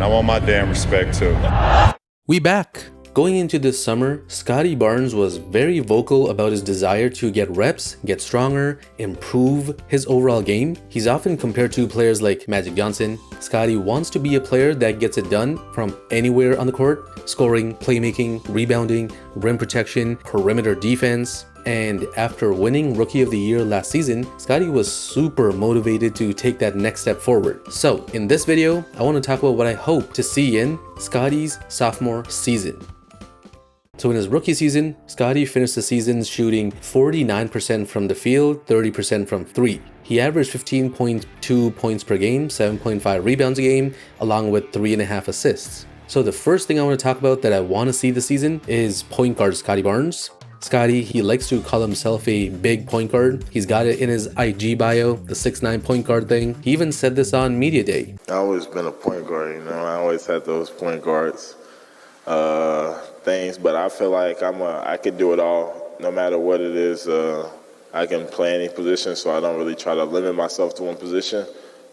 I want my damn respect too. We back. Going into this summer, Scottie Barnes was very vocal about his desire to get reps, get stronger, improve his overall game. He's often compared to players like Magic Johnson. Scottie wants to be a player that gets it done from anywhere on the court: scoring, playmaking, rebounding, rim protection, perimeter defense. And after winning Rookie of the Year last season, Scottie was super motivated to take that next step forward. So in this video, I want to talk about what I hope to see in Scottie's sophomore season. So in his rookie season, Scottie finished the season shooting 49% from the field, 30% from three. He averaged 15.2 points per game, 7.5 rebounds a game, along with 3.5 assists. So the first thing I want to talk about that I want to see this season is point guard Scottie Barnes. Scottie, he likes to call himself a big point guard. He's got it in his IG bio, the 6'9" point guard thing. He even said this on Media Day. I've always been a point guard, I always had those point guards things, but I feel like I could do it all, no matter what it is. I can play any position, so I don't really try to limit myself to one position.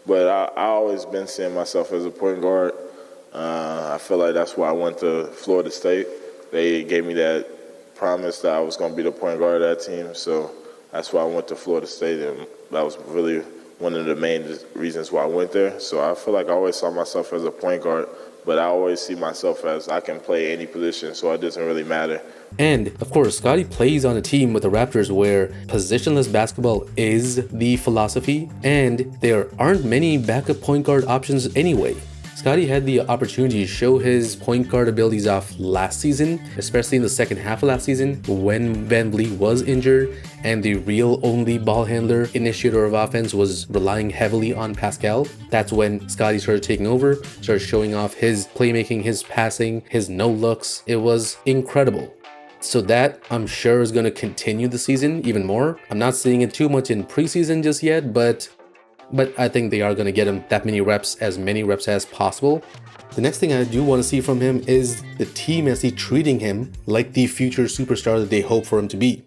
But I always been seeing myself as a point guard. I feel like that's why I went to Florida State. They gave me that promise that I was going to be the point guard of that team, so that's why I went to Florida State, and that was really one of the main reasons why I went there. So I feel like I always saw myself as a point guard, but I always see myself as I can play any position, so it doesn't really matter. And of course, Scottie plays on a team with the Raptors where positionless basketball is the philosophy, and there aren't many backup point guard options anyway. Scottie had the opportunity to show his point guard abilities off last season, especially in the second half of last season when VanVleet was injured and the real only ball handler, initiator of offense, was relying heavily on Pascal. That's when Scottie started taking over, started showing off his playmaking, his passing, his no looks. It was incredible. So that, I'm sure, is going to continue the season even more. I'm not seeing it too much in preseason just yet, but I think they are going to get him that many reps as possible. The next thing I do want to see from him is the team actually treating him like the future superstar that they hope for him to be.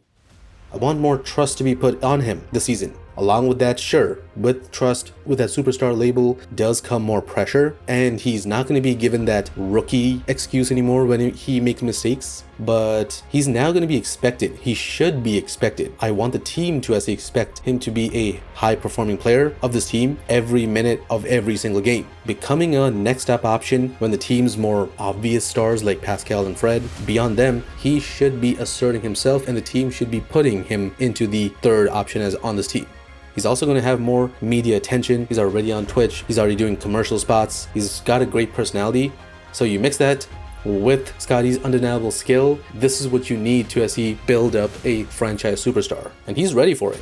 I want more trust to be put on him this season. Along with that, sure, with trust, with that superstar label, does come more pressure, and he's not going to be given that rookie excuse anymore when he makes mistakes, but he's now going to be expected. He should be expected. I want the team to actually expect him to be a high-performing player of this team every minute of every single game, becoming a next-up option when the team's more obvious stars like Pascal and Fred. Beyond them, he should be asserting himself, and the team should be putting him into the third option as on this team. He's also going to have more media attention. He's already on Twitch. He's already doing commercial spots. He's got a great personality. So you mix that with Scottie's undeniable skill, this is what you need to actually build up a franchise superstar. And he's ready for it.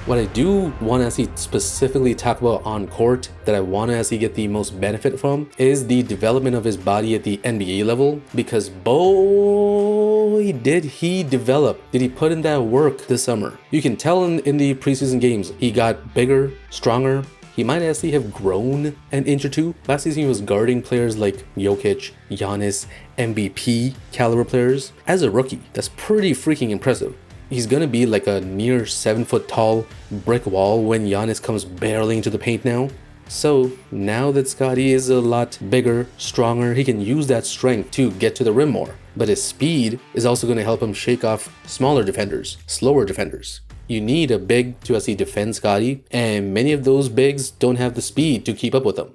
What I do want to actually specifically talk about on court that I want to actually get the most benefit from is the development of his body at the NBA level, because boy, did he develop. Did he put in that work this summer? You can tell in the preseason games, he got bigger, stronger. He might actually have grown an inch or two. Last season, he was guarding players like Jokic, Giannis, MVP caliber players. As a rookie, that's pretty freaking impressive. He's going to be like a near 7 foot tall brick wall when Giannis comes barreling into the paint now. So now that Scottie is a lot bigger, stronger, he can use that strength to get to the rim more. But his speed is also going to help him shake off smaller defenders, slower defenders. You need a big to actually defend Scottie, and many of those bigs don't have the speed to keep up with him.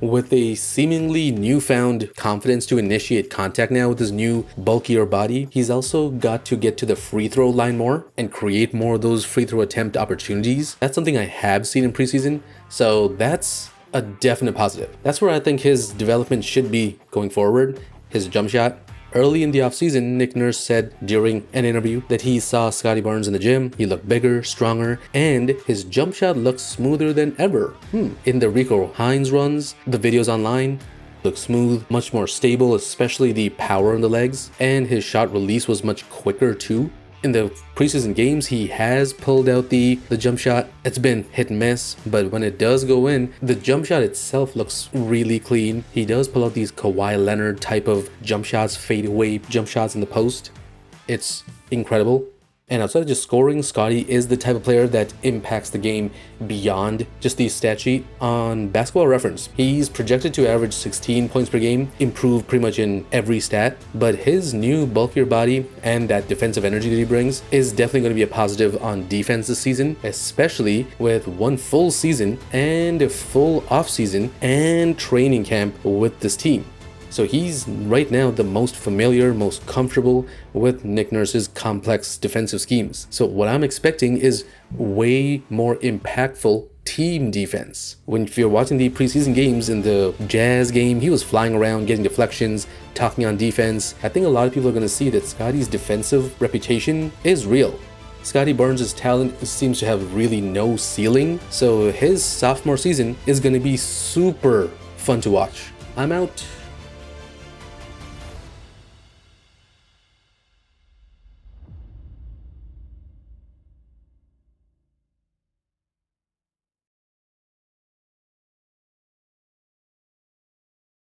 With a seemingly newfound confidence to initiate contact now with his new bulkier body, he's also got to get to the free throw line more and create more of those free throw attempt opportunities. That's something I have seen in preseason, so that's a definite positive. That's where I think his development should be going forward. His jump shot. Early in the offseason, Nick Nurse said during an interview that he saw Scottie Barnes in the gym. He looked bigger, stronger, and his jump shot looks smoother than ever. In the Rico Hines runs, the videos online, looked smooth, much more stable, especially the power in the legs, and his shot release was much quicker too. In the preseason games, he has pulled out the jump shot. It's been hit and miss, but when it does go in, the jump shot itself looks really clean. He does pull out these Kawhi Leonard type of jump shots, fade away jump shots in the post. It's incredible. And outside of just scoring, Scottie is the type of player that impacts the game beyond just the stat sheet. On Basketball Reference, he's projected to average 16 points per game, improve pretty much in every stat, but his new bulkier body and that defensive energy that he brings is definitely going to be a positive on defense this season, especially with one full season and a full offseason and training camp with this team. So he's right now the most familiar, most comfortable with Nick Nurse's complex defensive schemes. So what I'm expecting is way more impactful team defense. If you're watching the preseason games, in the Jazz game, he was flying around, getting deflections, talking on defense. I think a lot of people are going to see that Scottie's defensive reputation is real. Scottie Barnes' talent seems to have really no ceiling, so his sophomore season is going to be super fun to watch. I'm out.